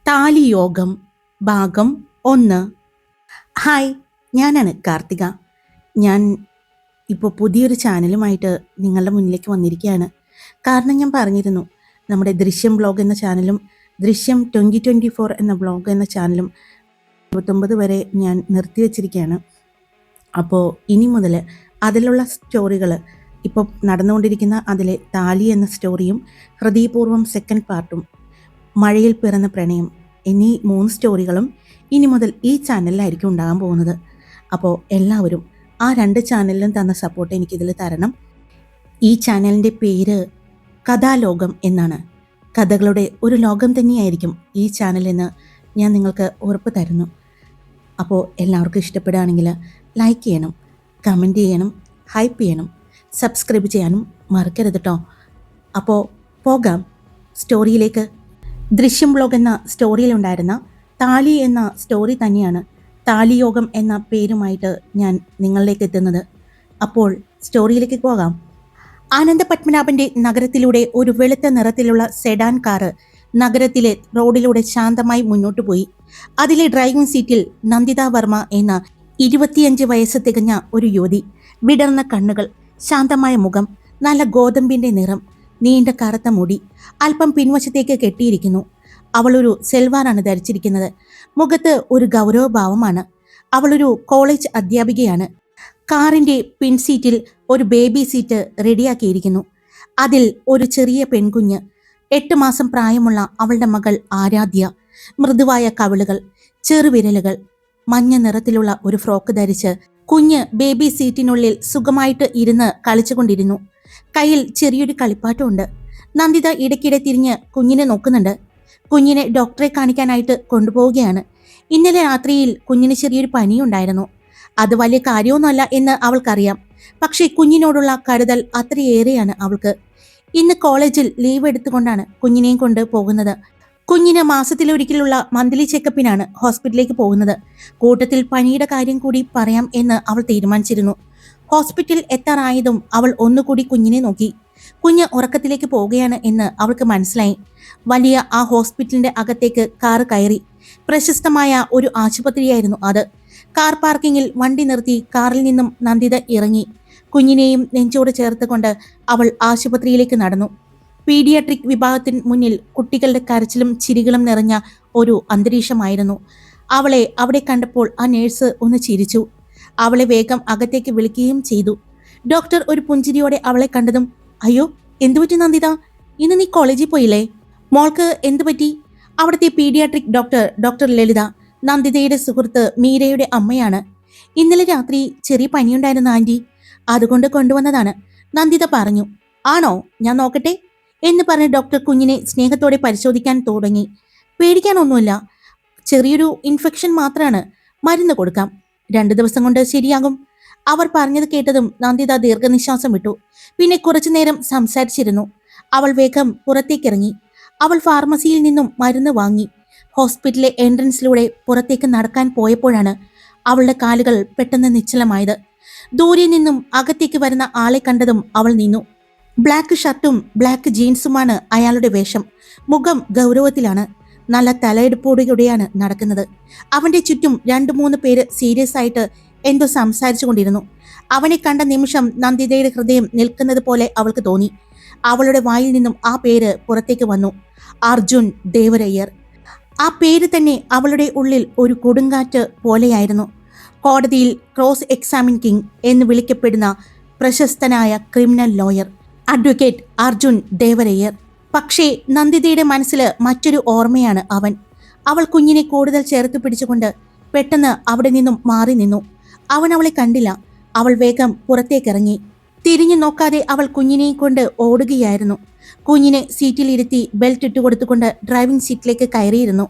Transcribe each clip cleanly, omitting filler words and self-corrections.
താലിയോഗം ഭാഗം 1. ഹായ്, ഞാനാണ് കാർത്തിക. ഞാൻ ഇപ്പോൾ പുതിയൊരു ചാനലുമായിട്ട് നിങ്ങളുടെ മുന്നിലേക്ക് വന്നിരിക്കുകയാണ്. കാരണം ഞാൻ പറഞ്ഞിരുന്നു, നമ്മുടെ ദൃശ്യം ബ്ലോഗ് എന്ന ചാനലും ദൃശ്യം 2024 എന്ന ബ്ലോഗ് എന്ന ചാനലും 29 വരെ ഞാൻ നിർത്തിവെച്ചിരിക്കുകയാണ്. അപ്പോൾ ഇനി മുതൽ അതിലുള്ള സ്റ്റോറികൾ, ഇപ്പോൾ നടന്നുകൊണ്ടിരിക്കുന്ന അതിലെ താലി എന്ന സ്റ്റോറിയും ഹൃദയപൂർവ്വം സെക്കൻഡ് പാർട്ടും മഴയിൽ പിറന്ന പ്രണയം എന്നീ 3 സ്റ്റോറികളും ഇനി മുതൽ ഈ ചാനലിലായിരിക്കും ഉണ്ടാകാൻ പോകുന്നത്. അപ്പോൾ എല്ലാവരും ആ 2 ചാനലിലും തന്ന സപ്പോർട്ട് എനിക്കിതിൽ തരണം. ഈ ചാനലിൻ്റെ പേര് കഥാലോകം എന്നാണ്. കഥകളുടെ ഒരു ലോകം തന്നെയായിരിക്കും ഈ ചാനലെന്ന് ഞാൻ നിങ്ങൾക്ക് ഉറപ്പ് തരുന്നു. അപ്പോൾ എല്ലാവർക്കും ഇഷ്ടപ്പെടുകയാണെങ്കിൽ ലൈക്ക് ചെയ്യണം, കമൻറ്റ് ചെയ്യണം, ഹൈപ്പ് ചെയ്യണം, സബ്സ്ക്രൈബ് ചെയ്യാനും മറക്കരുത് കേട്ടോ. അപ്പോൾ പോകാം സ്റ്റോറിയിലേക്ക്. ദൃശ്യം ബ്ലോഗ് എന്ന സ്റ്റോറിയിലുണ്ടായിരുന്ന താലി എന്ന സ്റ്റോറി തന്നെയാണ് താലിയോഗം എന്ന പേരുമായിട്ട് ഞാൻ നിങ്ങളിലേക്ക് എത്തുന്നത്. അപ്പോൾ സ്റ്റോറിയിലേക്ക് പോകാം. ആനന്ദപത്മനാഭൻ്റെ നഗരത്തിലൂടെ ഒരു വെളുത്ത നിറത്തിലുള്ള സെഡാൻ കാറ് നഗരത്തിലെ റോഡിലൂടെ ശാന്തമായി മുന്നോട്ട് പോയി. അതിലെ ഡ്രൈവിംഗ് സീറ്റിൽ നന്ദിത വർമ്മ എന്ന 25 വയസ്സ് തികഞ്ഞ ഒരു യുവതി. വിടർന്ന കണ്ണുകൾ, ശാന്തമായ മുഖം, നല്ല ഗോതമ്പിൻ്റെ നിറം, നീണ്ട കറുത്ത മുടി അല്പം പിൻവശത്തേക്ക് കെട്ടിയിരിക്കുന്നു. അവളൊരു സെൽവാറാണ് ധരിച്ചിരിക്കുന്നത്. മുഖത്ത് ഒരു ഗൗരവഭാവമാണ്. അവളൊരു കോളേജ് അധ്യാപികയാണ്. കാറിൻ്റെ പിൻസീറ്റിൽ ഒരു ബേബി സീറ്റ് റെഡിയാക്കിയിരിക്കുന്നു. അതിൽ ഒരു ചെറിയ പെൺകുഞ്ഞ്, 8 മാസം പ്രായമുള്ള അവളുടെ മകൾ ആരാധ്യ. മൃദുവായ കവിളുകൾ, ചെറുവിരലുകൾ, മഞ്ഞ നിറത്തിലുള്ള ഒരു ഫ്രോക്ക് ധരിച്ച് കുഞ്ഞ് ബേബി സീറ്റിനുള്ളിൽ സുഖമായിട്ട് ഇരുന്ന് കളിച്ചുകൊണ്ടിരുന്നു. കയ്യിൽ ചെറിയൊരു കളിപ്പാട്ടമുണ്ട്. നന്ദിത ഇടയ്ക്കിടെ തിരിഞ്ഞ് കുഞ്ഞിനെ നോക്കുന്നുണ്ട്. കുഞ്ഞിനെ ഡോക്ടറെ കാണിക്കാനായിട്ട് കൊണ്ടുപോവുകയാണ്. ഇന്നലെ രാത്രിയിൽ കുഞ്ഞിന് ചെറിയൊരു പനിയുണ്ടായിരുന്നു. അത് വലിയ കാര്യമൊന്നുമല്ല എന്ന് അവൾക്കറിയാം. പക്ഷേ കുഞ്ഞിനോടുള്ള കരുതൽ അത്രയേറെയാണ് അവൾക്ക്. ഇന്ന് കോളേജിൽ ലീവ് എടുത്തുകൊണ്ടാണ് കുഞ്ഞിനെയും കൊണ്ട് പോകുന്നത്. കുഞ്ഞിന് മാസത്തിലൊരിക്കലുള്ള മന്ത്ലി ചെക്കപ്പിനാണ് ഹോസ്പിറ്റലിലേക്ക് പോകുന്നത്. കൂട്ടത്തിൽ പനിയുടെ കാര്യം കൂടി പറയാം എന്ന് അവൾ തീരുമാനിച്ചിരുന്നു. ഹോസ്പിറ്റൽ എത്താറായതും അവൾ ഒന്നുകൂടി കുഞ്ഞിനെ നോക്കി. കുഞ്ഞ് ഉറക്കത്തിലേക്ക് പോവുകയാണ് എന്ന് അവൾക്ക് മനസ്സിലായി. വലിയ ആ ഹോസ്പിറ്റലിന്റെ അകത്തേക്ക് കാർ കയറി. പ്രശസ്തമായ ഒരു ആശുപത്രിയായിരുന്നു അത്. കാർ പാർക്കിങ്ങിൽ വണ്ടി നിർത്തി കാറിൽ നിന്നും നന്ദിത ഇറങ്ങി. കുഞ്ഞിനെയും നെഞ്ചോട് ചേർത്തുകൊണ്ട് അവൾ ആശുപത്രിയിലേക്ക് നടന്നു. പീഡിയാട്രിക് വിഭാഗത്തിന് മുന്നിൽ കുട്ടികളുടെ കരച്ചിലും ചിരികളും നിറഞ്ഞ ഒരു അന്തരീക്ഷമായിരുന്നു. അവളെ അവിടെ കണ്ടപ്പോൾ ആ നേഴ്സ് ഒന്ന് ചിരിച്ചു. അവളെ വേഗം അകത്തേക്ക് വിളിക്കുകയും ചെയ്തു. ഡോക്ടർ ഒരു പുഞ്ചിരിയോടെ അവളെ കണ്ടതും, അയ്യോ, എന്തുപറ്റി നന്ദിത? ഇന്ന് നീ കോളേജിൽ പോയില്ലേ? മോൾക്ക് എന്തുപറ്റി? അവിടുത്തെ പീഡിയാട്രിക് ഡോക്ടർ ലളിത, നന്ദിതയുടെ സുഹൃത്ത് മീരയുടെ അമ്മയാണ്. ഇന്നലെ രാത്രി ചെറിയ പനിയുണ്ടായിരുന്നു ആൻറ്റി, അതുകൊണ്ട് കൊണ്ടുവന്നതാണ്, നന്ദിത പറഞ്ഞു. ആണോ? ഞാൻ നോക്കട്ടെ എന്ന് പറഞ്ഞ് ഡോക്ടർ കുഞ്ഞിനെ സ്നേഹത്തോടെ പരിശോധിക്കാൻ തുടങ്ങി. പേടിക്കാനൊന്നുമില്ല, ചെറിയൊരു ഇൻഫെക്ഷൻ മാത്രമാണ്, മരുന്ന് കൊടുക്കാം, 2 ദിവസം കൊണ്ട് ശരിയാകും. അവർ പറഞ്ഞത് കേട്ടതും നന്ദിത ദീർഘനിശ്വാസം വിട്ടു. പിന്നെ കുറച്ചു നേരം സംസാരിച്ചിരുന്നു. അവൾ വേഗം പുറത്തേക്കിറങ്ങി. അവൾ ഫാർമസിയിൽ നിന്നും മരുന്ന് വാങ്ങി. ഹോസ്പിറ്റലിലെ എൻട്രൻസിലൂടെ പുറത്തേക്ക് നടക്കാൻ പോയപ്പോഴാണ് അവളുടെ കാലുകൾ പെട്ടെന്ന് നിശ്ചലമായത്. ദൂരെ നിന്നും അകത്തേക്ക് വരുന്ന ആളെ കണ്ടതും അവൾ നിന്നു. ബ്ലാക്ക് ഷർട്ടും ബ്ലാക്ക് ജീൻസുമാണ് അയാളുടെ വേഷം. മുഖം ഗൗരവത്തിലാണ്. നല്ല തലയെടുപ്പോടുകൂടിയാണ് നടക്കുന്നത്. അവന്റെ ചുറ്റും 2-3 പേര് സീരിയസ് ആയിട്ട് എന്തോ സംസാരിച്ചു കൊണ്ടിരുന്നു. അവനെ കണ്ട നിമിഷം നന്ദിതയുടെ ഹൃദയം നിൽക്കുന്നത് പോലെ അവൾക്ക് തോന്നി. അവളുടെ വായിൽ നിന്നും ആ പേര് പുറത്തേക്ക് വന്നു, അർജുൻ ദേവരയ്യർ. ആ പേര് തന്നെ അവളുടെ ഉള്ളിൽ ഒരു കൊടുങ്കാറ്റ് പോലെയായിരുന്നു. കോടതിയിൽ ക്രോസ് എക്സാമിൻ കിങ് എന്ന് വിളിക്കപ്പെടുന്ന പ്രശസ്തനായ ക്രിമിനൽ ലോയർ അഡ്വക്കേറ്റ് അർജുൻ ദേവരയ്യർ. പക്ഷേ നന്ദിതയുടെ മനസ്സിൽ മറ്റൊരു ഓർമ്മയാണ് അവൻ. അവൾ കുഞ്ഞിനെ കൂടുതൽ ചേർത്ത് പിടിച്ചുകൊണ്ട് പെട്ടെന്ന് അവിടെ നിന്നും മാറി നിന്നു. അവൻ അവളെ കണ്ടില്ല. അവൾ വേഗം പുറത്തേക്കിറങ്ങി. തിരിഞ്ഞു നോക്കാതെ അവൾ കുഞ്ഞിനെ കൊണ്ട് ഓടുകയായിരുന്നു. കുഞ്ഞിനെ സീറ്റിൽ ഇരുത്തി ബെൽറ്റ് ഇട്ടുകൊടുത്തുകൊണ്ട് ഡ്രൈവിംഗ് സീറ്റിലേക്ക് കയറിയിരുന്നു.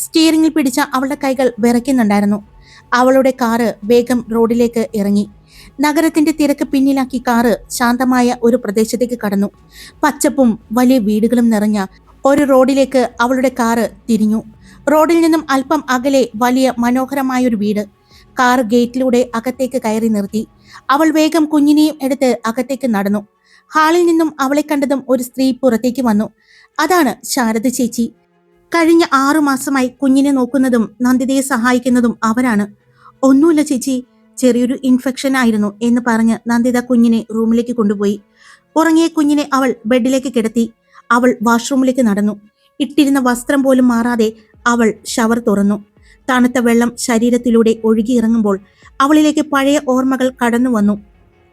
സ്റ്റിയറിംഗിൽ പിടിച്ച അവളുടെ കൈകൾ വിറയ്ക്കുന്നുണ്ടായിരുന്നു. അവളുടെ കാറ് വേഗം റോഡിലേക്ക് ഇറങ്ങി. നഗരത്തിന്റെ തിരക്ക് പിന്നിലാക്കി കാറ് ശാന്തമായ ഒരു പ്രദേശത്തേക്ക് കടന്നു. പച്ചപ്പും വലിയ വീടുകളും നിറഞ്ഞ ഒരു റോഡിലേക്ക് അവളുടെ കാറ് തിരിഞ്ഞു. റോഡിൽ നിന്നും അല്പം അകലെ വലിയ മനോഹരമായൊരു വീട്. കാർ ഗേറ്റിലൂടെ അകത്തേക്ക് കയറി നിർത്തി. അവൾ വേഗം കുഞ്ഞിനെയും എടുത്ത് അകത്തേക്ക് നടന്നു. ഹാളിൽ നിന്നും അവളെ കണ്ടതും ഒരു സ്ത്രീ പുറത്തേക്ക് വന്നു. അതാണ് ശാരദ ചേച്ചി. കഴിഞ്ഞ 6 മാസമായി കുഞ്ഞിനെ നോക്കുന്നതും നന്ദിതയെ സഹായിക്കുന്നതും അവരാണ്. ഒന്നുമില്ല ചേച്ചി, ചെറിയൊരു ഇൻഫെക്ഷൻ ആയിരുന്നു എന്ന് പറഞ്ഞ് നന്ദിത കുഞ്ഞിനെ റൂമിലേക്ക് കൊണ്ടുപോയി. ഉറങ്ങിയ കുഞ്ഞിനെ അവൾ ബെഡിലേക്ക് കിടത്തി. അവൾ വാഷ്റൂമിലേക്ക് നടന്നു. ഇട്ടിരുന്ന വസ്ത്രം പോലും മാറാതെ അവൾ ഷവർ തുറന്നു. തണുത്ത വെള്ളം ശരീരത്തിലൂടെ ഒഴുകിയിറങ്ങുമ്പോൾ അവളിലേക്ക് പഴയ ഓർമ്മകൾ കടന്നു വന്നു.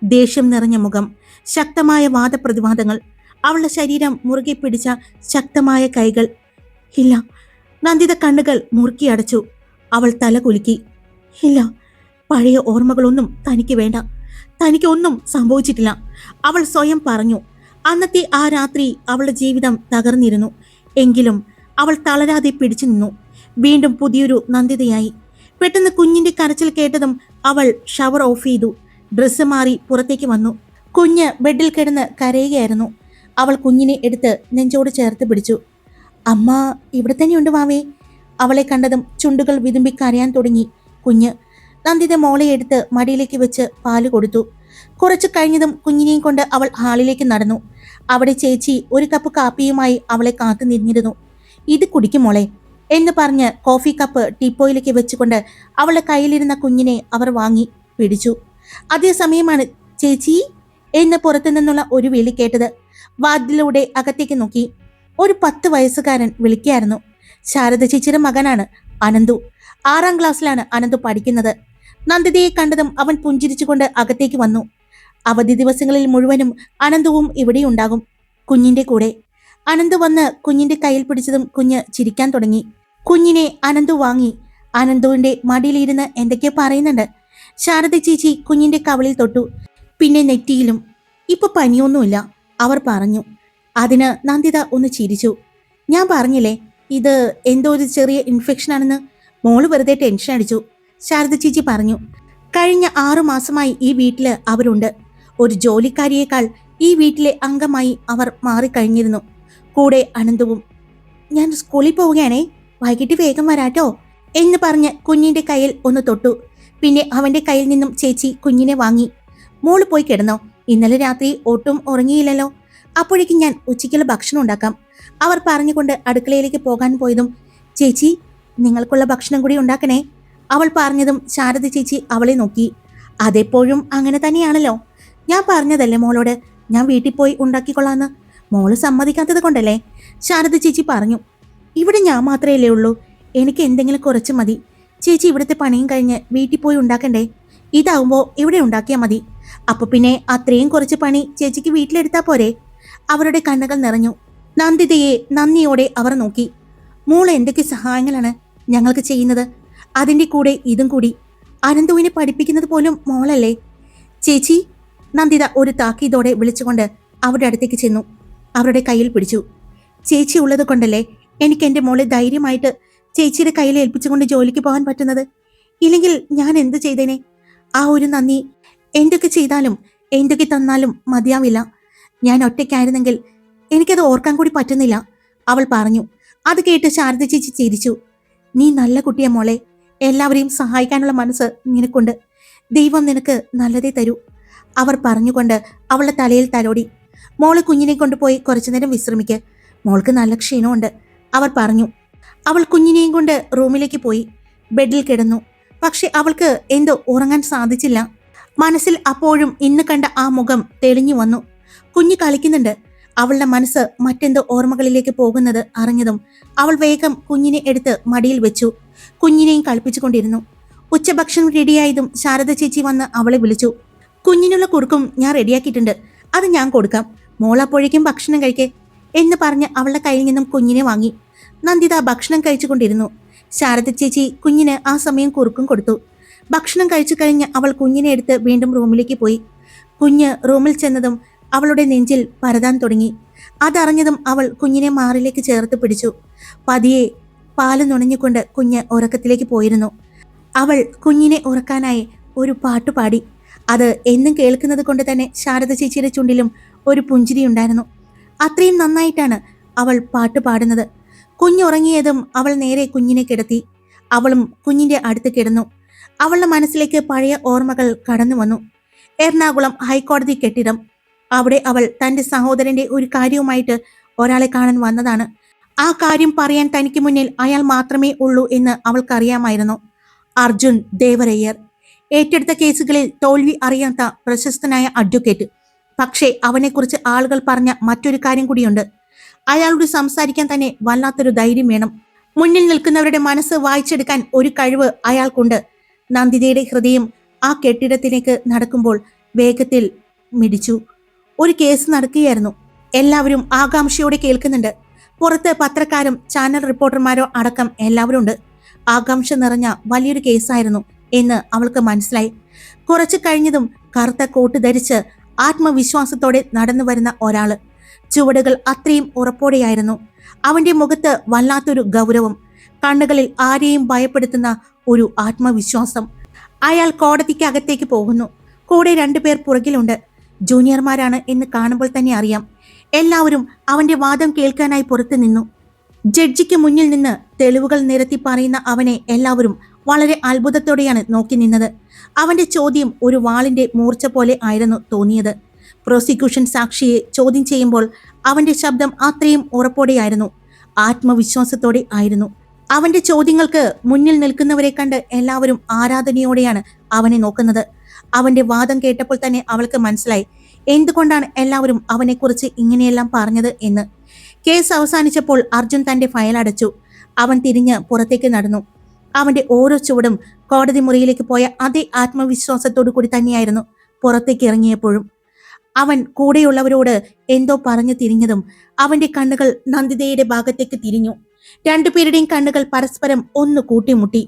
ദേഷ്യം നിറഞ്ഞ മുഖം, ശക്തമായ വാദപ്രതിവാദങ്ങൾ, അവളുടെ ശരീരം മുറുകെ പിടിച്ച ശക്തമായ കൈകൾ. ഇല്ല. നന്ദിത കണ്ണുകൾ മുറുക്കി അടച്ചു. അവൾ തല കുലുക്കി. ഇല്ല, പഴയ ഓർമ്മകളൊന്നും തനിക്ക് വേണ്ട. തനിക്കൊന്നും സംഭവിച്ചിട്ടില്ല, അവൾ സ്വയം പറഞ്ഞു. അന്നത്തെ ആ രാത്രി അവളുടെ ജീവിതം തകർന്നിരുന്നു. എങ്കിലും അവൾ തളരാതെ പിടിച്ചു നിന്നു. വീണ്ടും പുതിയൊരു നന്ദിതയായി. പെട്ടെന്ന് കുഞ്ഞിന്റെ കരച്ചിൽ കേട്ടതും അവൾ ഷവർ ഓഫ് ചെയ്തു. ഡ്രസ്സ് മാറി പുറത്തേക്ക് വന്നു. കുഞ്ഞ് ബെഡിൽ കിടന്ന് കരയുകയായിരുന്നു. അവൾ കുഞ്ഞിനെ എടുത്ത് നെഞ്ചോട് ചേർത്ത് പിടിച്ചു. അമ്മ ഇവിടെ തന്നെയുണ്ട് വാവേ. അവളെ കണ്ടതും ചുണ്ടുകൾ വിതുമ്പി കരയാൻ തുടങ്ങി കുഞ്ഞ്. നന്ദിത മോളെ എടുത്ത് മടിയിലേക്ക് വെച്ച് പാല് കൊടുത്തു. കുറച്ചു കഴിഞ്ഞതും കുഞ്ഞിനെയും കൊണ്ട് അവൾ ഹാളിലേക്ക് നടന്നു. അവിടെ ചേച്ചി ഒരു കപ്പ് കാപ്പിയുമായി അവളെ കാത്തു നിന്നിരുന്നു. ഇത് കുടിക്കും മോളെ എന്ന് പറഞ്ഞ് കോഫി കപ്പ് ടീപ്പോയിലേക്ക് വെച്ചുകൊണ്ട് അവളുടെ കയ്യിലിരുന്ന കുഞ്ഞിനെ അവർ വാങ്ങി പിടിച്ചു. അതേസമയമാണ് ചേച്ചി എന്ന് പുറത്തു നിന്നുള്ള ഒരു വിളി കേട്ടത്. വാതിലൂടെ അകത്തേക്ക് നോക്കി. ഒരു 10 വയസ്സുകാരൻ വിളിക്കായിരുന്നു. ശാരദ ചേച്ചിയുടെ മകനാണ് അനന്തു. 6ാം ക്ലാസ്സിലാണ് അനന്തു പഠിക്കുന്നത്. നന്ദിതയെ കണ്ടതും അവൻ പുഞ്ചിരിച്ചുകൊണ്ട് അകത്തേക്ക് വന്നു. അവധി ദിവസങ്ങളിൽ മുഴുവനും അനന്തുവും ഇവിടെ ഉണ്ടാകും, കുഞ്ഞിന്റെ കൂടെ. അനന്തു വന്ന് കുഞ്ഞിന്റെ കയ്യിൽ പിടിച്ചതും കുഞ്ഞ് ചിരിക്കാൻ തുടങ്ങി. കുഞ്ഞിനെ അനന്തു വാങ്ങി. അനന്തുവിന്റെ മടിയിലിരുന്ന് എന്തൊക്കെയോ പറയുന്നുണ്ട്. ശാരദ ചേച്ചി കുഞ്ഞിന്റെ കവളിൽ തൊട്ടു, പിന്നെ നെറ്റിയിലും. ഇപ്പൊ പനിയൊന്നുമില്ല അവർ പറഞ്ഞു. അതിന് നന്ദിത ഒന്ന് ചിരിച്ചു. ഞാൻ പറഞ്ഞില്ലേ ഇത് എന്തോ ഒരു ചെറിയ ഇൻഫെക്ഷൻ ആണെന്ന്. മോള് വെറുതെ ടെൻഷൻ അടിച്ചു, ശാരദ ചേച്ചി പറഞ്ഞു. കഴിഞ്ഞ 6 മാസമായി ഈ വീട്ടില് അവരുണ്ട്. ഒരു ജോലിക്കാരിയേക്കാൾ ഈ വീട്ടിലെ അംഗമായി അവർ മാറിക്കഴിഞ്ഞിരുന്നു. കൂടെ അനന്തവും. ഞാൻ സ്കൂളിൽ പോവുകയാണേ, വൈകിട്ട് വേഗം വരാട്ടോ എന്ന് പറഞ്ഞ് കുഞ്ഞിന്റെ കയ്യിൽ ഒന്ന് തൊട്ടു. പിന്നെ അവന്റെ കയ്യിൽ നിന്നും ചേച്ചി കുഞ്ഞിനെ വാങ്ങി. മോള് പോയി കിടന്നോ, ഇന്നലെ രാത്രി ഒട്ടും ഉറങ്ങിയില്ലല്ലോ. അപ്പോഴേക്കും ഞാൻ ഉച്ചയ്ക്കുള്ള ഭക്ഷണം ഉണ്ടാക്കാം അവർ പറഞ്ഞുകൊണ്ട് അടുക്കളയിലേക്ക് പോകാൻ പോയതും ചേച്ചി നിങ്ങൾക്കുള്ള ഭക്ഷണം കൂടി ഉണ്ടാക്കണേ അവൾ പറഞ്ഞതും ശാരദ ചേച്ചി അവളെ നോക്കി. അതെപ്പോഴും അങ്ങനെ തന്നെയാണല്ലോ. ഞാൻ പറഞ്ഞതല്ലേ മോളോട് ഞാൻ വീട്ടിൽ പോയി ഉണ്ടാക്കിക്കൊള്ളാന്ന്. മോള് സമ്മതിക്കാത്തത് കൊണ്ടല്ലേ ശാരദ ചേച്ചി പറഞ്ഞു. ഇവിടെ ഞാൻ മാത്രമല്ലേ ഉള്ളൂ, എനിക്ക് എന്തെങ്കിലും കുറച്ച് മതി. ചേച്ചി ഇവിടുത്തെ പണിയും കഴിഞ്ഞ് വീട്ടിൽ പോയി ഉണ്ടാക്കണ്ടേ? ഇതാവുമ്പോൾ ഇവിടെ ഉണ്ടാക്കിയാൽ മതി. അപ്പൊ പിന്നെ അത്രയും കുറച്ച് പണി ചേച്ചിക്ക് വീട്ടിലെടുത്താ പോരെ? അവരുടെ കണ്ണുകൾ നിറഞ്ഞു. നന്ദിതയെ നന്ദിയോടെ അവർ നോക്കി. മോൾ എന്തൊക്കെ സഹായങ്ങളാണ് ഞങ്ങൾക്ക് ചെയ്യുന്നത്, അതിൻ്റെ കൂടെ ഇതും കൂടി. അനന്തുവിനെ പഠിപ്പിക്കുന്നത് പോലും മോളല്ലേ ചേച്ചി? നന്ദിത ഒരു താക്കീതോടെ വിളിച്ചുകൊണ്ട് അവരുടെ അടുത്തേക്ക് ചെന്നു. അവരുടെ കയ്യിൽ പിടിച്ചു. ചേച്ചി ഉള്ളത് കൊണ്ടല്ലേ എനിക്ക് എൻ്റെ മോളെ ധൈര്യമായിട്ട് ചേച്ചിയുടെ കയ്യിൽ ഏൽപ്പിച്ചുകൊണ്ട് ജോലിക്ക് പോകാൻ പറ്റുന്നത്. ഇല്ലെങ്കിൽ ഞാൻ എന്ത് ചെയ്തേനെ? ആ ഒരു നന്ദി എന്തൊക്കെ ചെയ്താലും എന്തൊക്കെ തന്നാലും മതിയാവില്ല. ഞാൻ ഒറ്റയ്ക്കായിരുന്നെങ്കിൽ എനിക്കത് ഓർക്കാൻ കൂടി പറ്റുന്നില്ല അവൾ പറഞ്ഞു. അത് കേട്ട് ശാരദ ചേച്ചി ചിരിച്ചു. നീ നല്ല കുട്ടിയാ മോളെ, എല്ലാവരെയും സഹായിക്കാനുള്ള മനസ്സ് നിനക്കുണ്ട്. ദൈവം നിനക്ക് നല്ലതേ തരൂ അവർ പറഞ്ഞുകൊണ്ട് അവളുടെ തലയിൽ തലോടി. മോള് കുഞ്ഞിനെ കൊണ്ടുപോയി കുറച്ചുനേരം വിശ്രമിക്ക്, മോൾക്ക് നല്ല ക്ഷീണമുണ്ട് അവർ പറഞ്ഞു. അവൾ കുഞ്ഞിനെയും കൊണ്ട് റൂമിലേക്ക് പോയി. ബെഡിൽ കിടന്നു. പക്ഷെ അവൾക്ക് എന്തോ ഉറങ്ങാൻ സാധിച്ചില്ല. മനസ്സിൽ അപ്പോഴും ഇന്ന് കണ്ട ആ മുഖം തെളിഞ്ഞു വന്നു. കുഞ്ഞ് കളിക്കുന്നുണ്ട്. അവളുടെ മനസ്സ് മറ്റെന്തോ ഓർമ്മകളിലേക്ക് പോകുന്നത് അറിഞ്ഞതും അവൾ വേഗം കുഞ്ഞിനെ എടുത്ത് മടിയിൽ വെച്ചു. കുഞ്ഞിനെയും കളിപ്പിച്ചുകൊണ്ടിരുന്നു. ഉച്ചഭക്ഷണം റെഡിയായതും ശാരദ ചേച്ചി വന്ന് അവളെ വിളിച്ചു. കുഞ്ഞിനുള്ള കുറുക്കും ഞാൻ റെഡിയാക്കിയിട്ടുണ്ട്, അത് ഞാൻ കൊടുക്കാം, മോളപ്പോഴേക്കും ഭക്ഷണം കഴിക്കേ എന്ന് പറഞ്ഞ് അവളുടെ കയ്യിൽ നിന്നും കുഞ്ഞിനെ വാങ്ങി. നന്ദിത ഭക്ഷണം കഴിച്ചുകൊണ്ടിരുന്നു. ശാരദ ചേച്ചി കുഞ്ഞിന് ആ സമയം കുറുക്കും കൊടുത്തു. ഭക്ഷണം കഴിച്ചു കഴിഞ്ഞ് അവൾ കുഞ്ഞിനെ എടുത്ത് വീണ്ടും റൂമിലേക്ക് പോയി. കുഞ്ഞ് റൂമിൽ ചെന്നതും അവളുടെ നെഞ്ചിൽ പരതാൻ തുടങ്ങി. അതറിഞ്ഞതും അവൾ കുഞ്ഞിനെ മാറിലേക്ക് ചേർത്ത് പിടിച്ചു. പതിയെ പാല് നുണഞ്ഞുകൊണ്ട് കുഞ്ഞ് ഉറക്കത്തിലേക്ക് പോയിരുന്നു. അവൾ കുഞ്ഞിനെ ഉറക്കാനായി ഒരു പാട്ടുപാടി. അത് എന്നും കേൾക്കുന്നത് കൊണ്ട് തന്നെ ശാരദ ചേച്ചിയുടെ ചുണ്ടിലും ഒരു പുഞ്ചിരി ഉണ്ടായിരുന്നു. അത്രയും നന്നായിട്ടാണ് അവൾ പാട്ട് പാടുന്നത്. കുഞ്ഞുറങ്ങിയതും അവൾ നേരെ കുഞ്ഞിനെ കിടത്തി. അവളും കുഞ്ഞിന്റെ അടുത്ത് കിടന്നു. അവളുടെ മനസ്സിലേക്ക് പഴയ ഓർമ്മകൾ കടന്നു വന്നു. എറണാകുളം ഹൈക്കോടതി കെട്ടിടം. അവിടെ അവൾ തന്റെ സഹോദരന്റെ ഒരു കാര്യവുമായിട്ട് ഒരാളെ കാണാൻ വന്നതാണ്. ആ കാര്യം പറയാൻ തനിക്ക് മുന്നിൽ അയാൾ മാത്രമേ ഉള്ളൂ എന്ന് അവൾക്കറിയാമായിരുന്നു. അർജുൻ ദേവരയ്യർ, ഏറ്റെടുത്ത കേസുകളിൽ തോൽവി അറിയാത്ത പ്രശസ്തനായ അഡ്വക്കേറ്റ്. പക്ഷേ അവനെക്കുറിച്ച് ആളുകൾ പറഞ്ഞ മറ്റൊരു കാര്യം കൂടിയുണ്ട്. അയാളോട് സംസാരിക്കാൻ തന്നെ വല്ലാത്തൊരു ധൈര്യം വേണം. മുന്നിൽ നിൽക്കുന്നവരുടെ മനസ്സ് വായിച്ചെടുക്കാൻ ഒരു കഴിവ് അയാൾക്കുണ്ട്. നന്ദിതയുടെ ഹൃദയം ആ കെട്ടിടത്തിലേക്ക് നടക്കുമ്പോൾ വേഗത്തിൽ മിടിച്ചു. ഒരു കേസ് നടക്കുകയായിരുന്നു. എല്ലാവരും ആകാംക്ഷയോടെ കേൾക്കുന്നുണ്ട്. പുറത്ത് പത്രക്കാരും ചാനൽ റിപ്പോർട്ടർമാരോ അടക്കം എല്ലാവരും ഉണ്ട്. ആകാംക്ഷ നിറഞ്ഞ വലിയൊരു കേസായിരുന്നു എന്ന് അവൾക്ക് മനസ്സിലായി. കുറച്ചു കഴിഞ്ഞതും കറുത്ത കോട്ട് ധരിച്ച് ആത്മവിശ്വാസത്തോടെ നടന്നു വരുന്ന ഒരാള്. ചുവടുകൾ അത്രയും ഉറപ്പോടെയായിരുന്നു. അവന്റെ മുഖത്ത് വല്ലാത്തൊരു ഗൗരവം, കണ്ണുകളിൽ ആരെയും ഭയപ്പെടുത്തുന്ന ഒരു ആത്മവിശ്വാസം. അയാൾ കോടതിക്ക് അകത്തേക്ക് പോകുന്നു. കൂടെ 2 പേർ പുറകിലുണ്ട്. ജൂനിയർമാരാണ് എന്ന് കാണുമ്പോൾ തന്നെ അറിയാം. എല്ലാവരും അവന്റെ വാദം കേൾക്കാനായി പുറത്തു നിന്നു. ജഡ്ജിക്ക് മുന്നിൽ നിന്ന് തെളിവുകൾ നിരത്തി പറയുന്ന അവനെ എല്ലാവരും വളരെ അത്ഭുതത്തോടെയാണ് നോക്കി നിന്നത്. അവന്റെ ചോദ്യം ഒരു വാളിന്റെ മൂർച്ച പോലെ ആയിരുന്നു തോന്നിയത്. പ്രോസിക്യൂഷൻ സാക്ഷിയെ ചോദ്യം ചെയ്യുമ്പോൾ അവന്റെ ശബ്ദം അത്രയും ഉറപ്പോടെയായിരുന്നു, ആത്മവിശ്വാസത്തോടെ ആയിരുന്നു. അവന്റെ ചോദ്യങ്ങൾക്ക് മുന്നിൽ നിൽക്കുന്നവരെ കണ്ട് എല്ലാവരും ആരാധനയോടെയാണ് അവനെ നോക്കുന്നത്. അവന്റെ വാദം കേട്ടപ്പോൾ തന്നെ അവൾക്ക് മനസ്സിലായി എന്തുകൊണ്ടാണ് എല്ലാവരും അവനെക്കുറിച്ച് ഇങ്ങനെയെല്ലാം പറഞ്ഞത് എന്ന്. കേസ് അവസാനിച്ചപ്പോൾ അർജുൻ തന്റെ ഫയൽ അടച്ചു. അവൻ തിരിഞ്ഞ് പുറത്തേക്ക് നടന്നു. അവന്റെ ഓരോ ചുവടും കോടതി മുറിയിലേക്ക് പോയ അതേ ആത്മവിശ്വാസത്തോടു കൂടി തന്നെയായിരുന്നു പുറത്തേക്ക് ഇറങ്ങിയപ്പോഴും. അവൻ കൂടെയുള്ളവരോട് എന്തോ പറഞ്ഞു തിരിഞ്ഞതും അവന്റെ കണ്ണുകൾ നന്ദിതയുടെ ഭാഗത്തേക്ക് തിരിഞ്ഞു. 2 പേരുടെയും കണ്ണുകൾ പരസ്പരം ഒന്ന് കൂട്ടിമുട്ടി.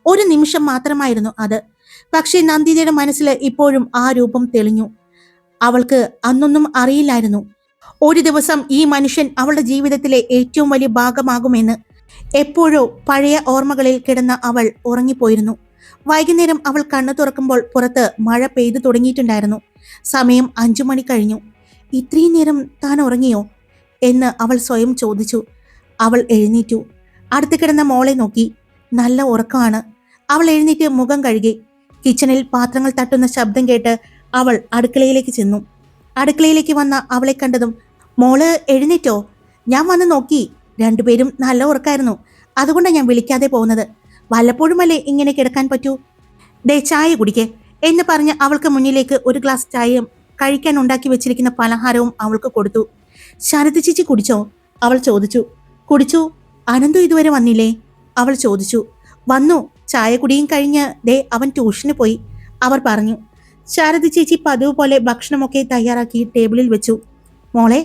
ഒരു നിമിഷം മാത്രമായിരുന്നു അത്. പക്ഷേ നന്ദിതയുടെ മനസ്സിൽ ഇപ്പോഴും ആ രൂപം തെളിഞ്ഞു. അവൾക്ക് അന്നൊന്നും അറിയില്ലായിരുന്നു ഒരു ദിവസം ഈ മനുഷ്യൻ അവളുടെ ജീവിതത്തിലെ ഏറ്റവും വലിയ ഭാഗമാകുമെന്ന്. എപ്പോഴോ പഴയ ഓർമ്മകളിൽ കിടന്ന അവൾ ഉറങ്ങിപ്പോയിരുന്നു. വൈകുന്നേരം അവൾ കണ്ണു തുറക്കുമ്പോൾ പുറത്ത് മഴ പെയ്തു തുടങ്ങിയിട്ടുണ്ടായിരുന്നു. സമയം 5 മണി കഴിഞ്ഞു. ഇത്രയും നേരം താൻ ഉറങ്ങിയോ എന്ന് അവൾ സ്വയം ചോദിച്ചു. അവൾ എഴുന്നേറ്റു. അടുത്ത് കിടന്ന മോളെ നോക്കി. നല്ല ഉറക്കമാണ്. അവൾ എഴുന്നേറ്റ് മുഖം കഴുകി. കിച്ചണിൽ പാത്രങ്ങൾ തട്ടുന്ന ശബ്ദം കേട്ട് അവൾ അടുക്കളയിലേക്ക് ചെന്നു. അടുക്കളയിലേക്ക് വന്ന അവളെ കണ്ടതും, മോള് എഴുന്നേറ്റോ? ഞാൻ വന്ന് നോക്കി. 2 പേരും നല്ല ഉറക്കായിരുന്നു. അതുകൊണ്ടാണ് ഞാൻ വിളിക്കാതെ പോകുന്നത്. വല്ലപ്പോഴുമല്ലേ ഇങ്ങനെ കിടക്കാൻ പറ്റൂ. ദേ ചായ കുടിക്കേ എന്ന് പറഞ്ഞ് അവൾക്ക് മുന്നിലേക്ക് ഒരു ഗ്ലാസ് ചായയും കഴിക്കാൻ ഉണ്ടാക്കി വെച്ചിരിക്കുന്ന പലഹാരവും അവൾക്ക് കൊടുത്തു. ശരത് ചേച്ചി കുടിച്ചോ? അവൾ ചോദിച്ചു. കുടിച്ചു. അനന്തു ഇതുവരെ വന്നില്ലേ? അവൾ ചോദിച്ചു. വന്നു. ചായ കുടിയും കഴിഞ്ഞ് ദേ അവൻ ട്യൂഷന് പോയി, അവർ പറഞ്ഞു. ശാരദ ചേച്ചി പതിവ് പോലെ ഭക്ഷണമൊക്കെ തയ്യാറാക്കി ടേബിളിൽ വെച്ചു. മോളെ,